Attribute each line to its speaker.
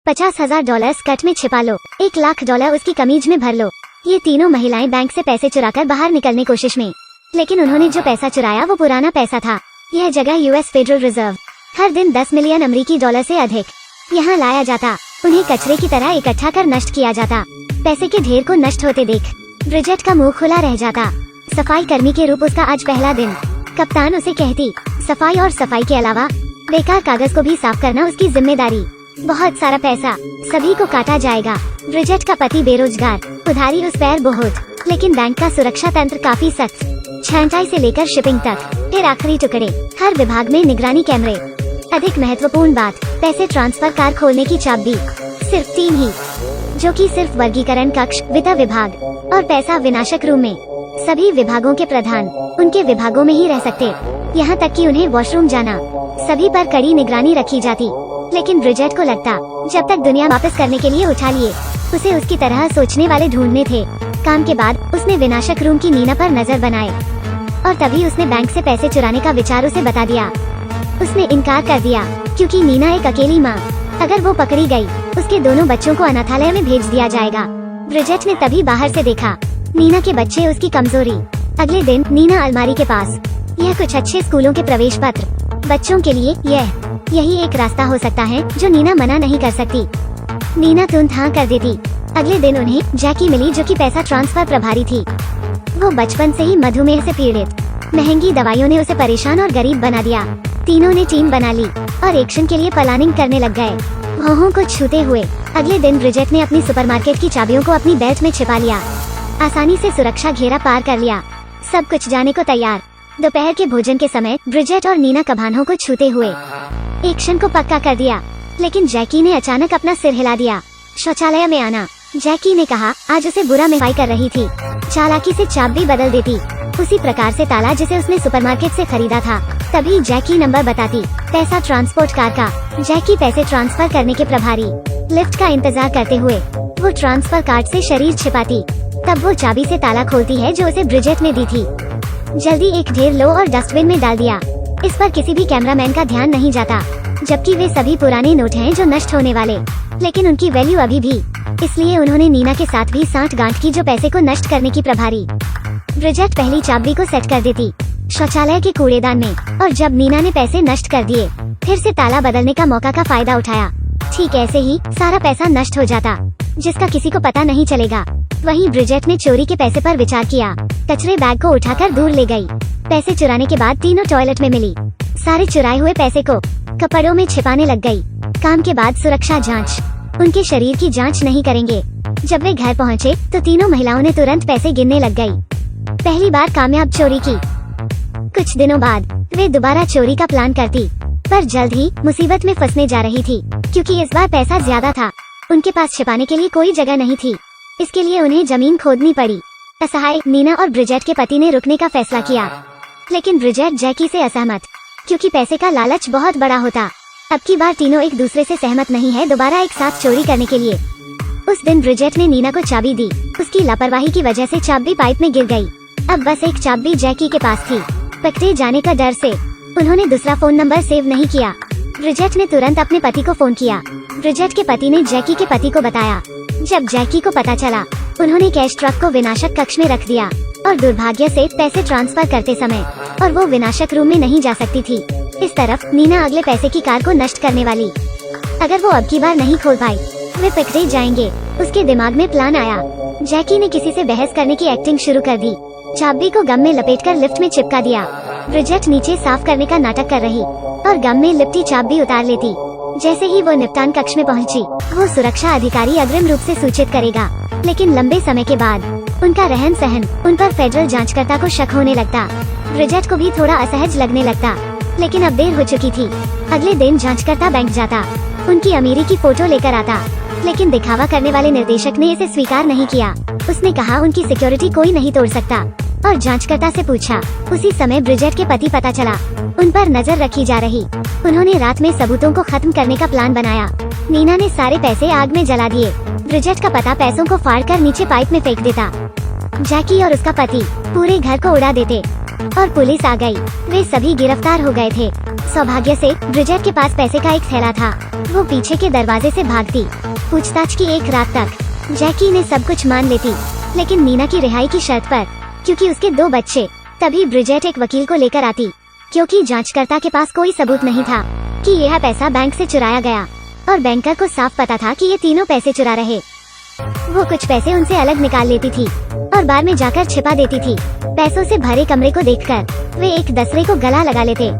Speaker 1: $50,000 skirt में छिपा लो, $1,00,000 उसकी कमीज में भर लो। ये तीनों महिलाएं बैंक से पैसे चुराकर बाहर निकलने कोशिश में, लेकिन उन्होंने जो पैसा चुराया वो पुराना पैसा था। यह जगह यूएस फेडरल रिजर्व, हर दिन 10 मिलियन अमेरिकी डॉलर से अधिक यहाँ लाया जाता। उन्हें कचरे की तरह इकट्ठा कर नष्ट किया जाता। पैसे के ढेर को नष्ट होते देख ब्रिजेट का मुंह खुला रह जाता। सफाई कर्मी के रूप उसका आज पहला दिन। कप्तान उसे कहती, सफाई और सफाई के अलावा बेकार कागज को भी साफ करना उसकी जिम्मेदारी। बहुत सारा पैसा सभी को काटा जाएगा। ब्रिजेट का पति बेरोजगार, उधारी उस पैर बहुत, लेकिन बैंक का सुरक्षा तंत्र काफी सख्त। छांटाई से लेकर शिपिंग तक, फिर आखिरी टुकड़े, हर विभाग में निगरानी कैमरे। अधिक महत्वपूर्ण बात, पैसे ट्रांसफर कार खोलने की चाबी सिर्फ 3 ही, जो कि सिर्फ वर्गीकरण कक्ष, वित्त विभाग और पैसा विनाशक रूम में। सभी विभागों के प्रधान उनके विभागों में ही रह सकते, यहाँ तक कि उन्हें वॉशरूम जाना। सभी पर कड़ी निगरानी रखी जाती, लेकिन ब्रिजेट को लगता जब तक दुनिया वापस करने के लिए उठा लिए, उसे उसकी तरह सोचने वाले ढूंढने थे। काम के बाद उसने विनाशक रूम की नीना पर नजर बनाए और तभी उसने बैंक से पैसे चुराने का विचार उसे बता दिया। उसने इनकार कर दिया क्योंकि नीना एक अकेली माँ, अगर वो पकड़ी गई उसके दोनों बच्चों को अनाथालय में भेज दिया जाएगा। ब्रिजेट ने तभी बाहर से देखा नीना के बच्चे, उसकी कमजोरी। अगले दिन नीना अलमारी के पास, यह कुछ अच्छे स्कूलों के प्रवेश पत्र बच्चों के लिए, यही एक रास्ता हो सकता है जो नीना मना नहीं कर सकती। नीना तुरंत हाँ कर देती। अगले दिन उन्हें जैकी मिली, जो कि पैसा ट्रांसफर प्रभारी थी। वो बचपन से ही मधुमेह से पीड़ित, महंगी दवाइयों ने उसे परेशान और गरीब बना दिया। तीनों ने टीम बना ली और एक्शन के लिए प्लानिंग करने लग गए, भौहों को छूते हुए। अगले दिन ब्रिजेट ने अपनी सुपरमार्केट की चाबियों को अपनी बेल्ट में छिपा लिया, आसानी से सुरक्षा घेरा पार कर लिया। सब कुछ जाने को तैयार। दोपहर के भोजन के समय ब्रिजेट और नीना कबान्हों को छूते हुए एक्शन को पक्का कर दिया, लेकिन जैकी ने अचानक अपना सिर हिला दिया। शौचालय में आना, जैकी ने कहा। आज उसे बुरा महसूस कर रही थी। चालाकी से चाबी बदल देती, उसी प्रकार से ताला जिसे उसने सुपरमार्केट से खरीदा था। तभी जैकी नंबर बताती, पैसा ट्रांसपोर्ट कार का। जैकी पैसे ट्रांसफर करने के प्रभारी। लिफ्ट का इंतजार करते हुए वो ट्रांसफर कार्ड से शरीर छिपाती। तब वो चाबी से ताला खोलती है जो उसे ब्रिजेट ने दी थी। जल्दी एक ढेर लो और डस्टबिन में डाल दिया। इस पर किसी भी कैमरामैन का ध्यान नहीं जाता, जबकि वे सभी पुराने नोट हैं जो नष्ट होने वाले, लेकिन उनकी वैल्यू अभी भी। इसलिए उन्होंने नीना के साथ भी सांठ गांठ की, जो पैसे को नष्ट करने की प्रभारी। ब्रिजेट पहली चाबी को सेट कर देती शौचालय के कूड़ेदान में, और जब नीना ने पैसे नष्ट कर दिए, फिर से ताला बदलने का मौका का फायदा उठाया। ठीक ऐसे ही सारा पैसा नष्ट हो जाता, जिसका किसी को पता नहीं चलेगा। वहीं ब्रिजेट ने चोरी के पैसे पर विचार किया। कचरे बैग को उठाकर दूर ले गई। पैसे चुराने के बाद तीनों टॉयलेट में मिली। सारे चुराए हुए पैसे को कपड़ों में छिपाने लग गई। काम के बाद सुरक्षा जांच, उनके शरीर की जांच नहीं करेंगे। जब वे घर पहुंचे तो तीनों महिलाओं ने तुरंत पैसे गिनने लग गई। पहली बार कामयाब चोरी की। कुछ दिनों बाद वे दोबारा चोरी का प्लान करती, पर जल्द ही मुसीबत में फंसने जा रही थी, क्योंकि इस बार पैसा ज्यादा था। उनके पास छिपाने के लिए कोई जगह नहीं थी, इसके लिए उन्हें जमीन खोदनी पड़ी। असहाय नीना और ब्रिजेट के पति ने रुकने का फैसला किया, लेकिन ब्रिजेट जैकी से असहमत, क्योंकि पैसे का लालच बहुत बड़ा होता। अब की बार तीनों एक दूसरे से सहमत नहीं है दोबारा एक साथ चोरी करने के लिए। उस दिन ब्रिजेट ने नीना को चाबी दी। उसकी लापरवाही की वजह से चाबी पाइप में गिर गई। अब बस एक चाबी जैकी के पास थी। पकड़े जाने का डर से उन्होंने दूसरा फोन नंबर सेव नहीं किया। ब्रिजेट ने तुरंत अपने पति को फोन किया। ब्रिजेट के पति ने जैकी के पति को बताया। जब जैकी को पता चला, उन्होंने कैश ट्रक को विनाशक कक्ष में रख दिया, और दुर्भाग्य से पैसे ट्रांसफर करते समय और वो विनाशक रूम में नहीं जा सकती थी। इस तरफ नीना अगले पैसे की कार को नष्ट करने वाली। अगर वो अब की बार नहीं खोल पाई, वे पकड़े जाएंगे। उसके दिमाग में प्लान आया। जैकी ने किसी से बहस करने की एक्टिंग शुरू कर दी। चाबी को गम में लपेटकर लिफ्ट में चिपका दिया। ब्रिजेट नीचे साफ करने का नाटक कर रही और गम में लिपटी चाबी उतार लेती। जैसे ही वो निपटान कक्ष में पहुंची, वो सुरक्षा अधिकारी अग्रिम रूप से सूचित करेगा, लेकिन लंबे समय के बाद उनका रहन सहन, उन पर फेडरल जांचकर्ता को शक होने लगता। ब्रिजेट को भी थोड़ा असहज लगने लगता, लेकिन अब देर हो चुकी थी। अगले दिन जांचकर्ता बैंक जाता, उनकी अमीरी की फोटो लेकर आता, लेकिन दिखावा करने वाले निर्देशक ने इसे स्वीकार नहीं किया। उसने कहा उनकी सिक्योरिटी कोई नहीं तोड़ सकता, और जांचकर्ता से पूछा। उसी समय ब्रिजेट के पति पता चला, उन पर नजर रखी जा रही। उन्होंने रात में सबूतों को खत्म करने का प्लान बनाया। नीना ने सारे पैसे आग में जला दिए। ब्रिजेट का पता पैसों को फाड़कर नीचे पाइप में फेंक देता। जैकी और उसका पति पूरे घर को उड़ा देते और पुलिस आ गई। वे सभी गिरफ्तार हो गए थे। सौभाग्य से ब्रिजेट के पास पैसे का एक थैला था। वो पीछे के दरवाजे से भागती। पूछताछ की एक रात तक जैकी ने सब कुछ मान लेती, लेकिन नीना की रिहाई की शर्त पर, क्योंकि उसके 2 बच्चे। तभी ब्रिजेट एक वकील को लेकर आती, क्योंकि जांचकर्ता के पास कोई सबूत नहीं था कि यह पैसा बैंक से चुराया गया, और बैंकर को साफ पता था कि ये तीनों पैसे चुरा रहे। वो कुछ पैसे उनसे अलग निकाल लेती थी और बार में जाकर छिपा देती थी। पैसों से भरे कमरे को देखकर वे एक दूसरे को गला लगा लेते